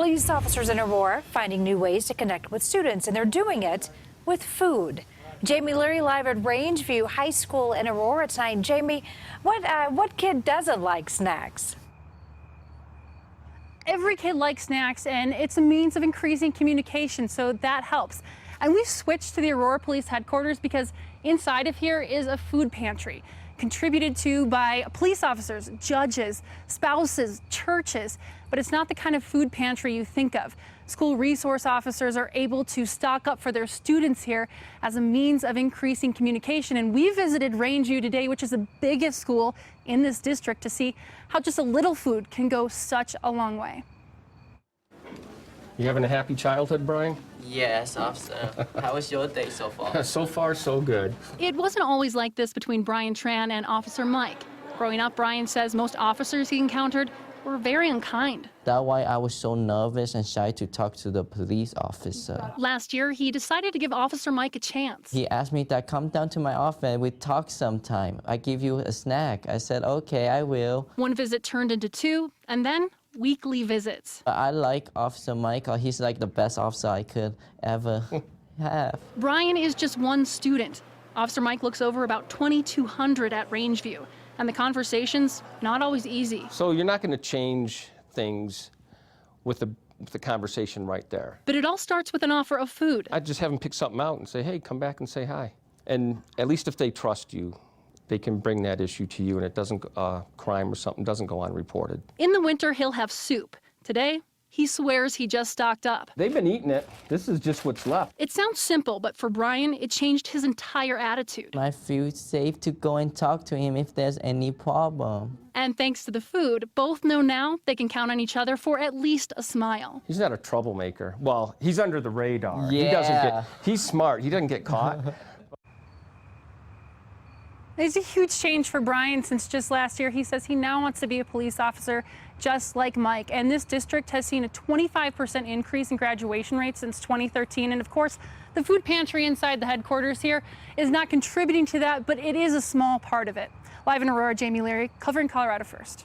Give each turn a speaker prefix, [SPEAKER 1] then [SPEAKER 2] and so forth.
[SPEAKER 1] Police officers in Aurora finding new ways to connect with students, and they're doing it with food. Jamie Leary live at Rangeview High School in Aurora tonight. Jamie, what kid doesn't like snacks?
[SPEAKER 2] Every kid likes snacks, and it's a means of increasing communication, so that helps. And we've switched to the Aurora Police headquarters because inside of here is a food pantry contributed to by police officers, judges, spouses, churches, but it's not the kind of food pantry you think of. School resource officers are able to stock up for their students here as a means of increasing communication. And we visited Rangeview today, which is the biggest school in this district, to see how just a little food can go such a long way.
[SPEAKER 3] You having a happy childhood, Brian?
[SPEAKER 4] Yes, officer. How was your day so far?
[SPEAKER 3] So far, so good.
[SPEAKER 2] It wasn't always like this between Brian Tran and Officer Mike. Growing up, Brian says most officers he encountered were very unkind.
[SPEAKER 4] That's why I was so nervous and shy to talk to the police officer.
[SPEAKER 2] Last year, he decided to give Officer Mike a chance.
[SPEAKER 4] He asked me to come down to my office and we talk sometime. I give you a snack. I said, okay, I will.
[SPEAKER 2] One visit turned into two, and then weekly visits.
[SPEAKER 4] I like Officer Mike. He's like the best officer I could ever have.
[SPEAKER 2] Brian is just one student. Officer Mike looks over about 2,200 at Rangeview, and the conversation's not always easy.
[SPEAKER 3] So you're not going to change things with the conversation right there.
[SPEAKER 2] But it all starts with an offer of food.
[SPEAKER 3] I'd just have them pick something out and say, hey, come back and say hi. And at least if they trust you, they can bring that issue to you and it doesn't, crime or something doesn't go unreported.
[SPEAKER 2] In the winter, he'll have soup. Today, he swears he just stocked up.
[SPEAKER 3] They've been eating it. This is just what's left.
[SPEAKER 2] It sounds simple, but for Brian, it changed his entire attitude.
[SPEAKER 4] I feel safe to go and talk to him if there's any problem.
[SPEAKER 2] And thanks to the food, both know now they can count on each other for at least a smile.
[SPEAKER 3] He's not a troublemaker. Well, he's under the radar.
[SPEAKER 4] Yeah.
[SPEAKER 3] He's smart. He doesn't get caught.
[SPEAKER 2] It's a huge change for Brian since just last year. He says he now wants to be a police officer just like Mike. And this district has seen a 25% increase in graduation rates since 2013. And of course, the food pantry inside the headquarters here is not contributing to that, but it is a small part of it. Live in Aurora, Jamie Leary, covering Colorado First.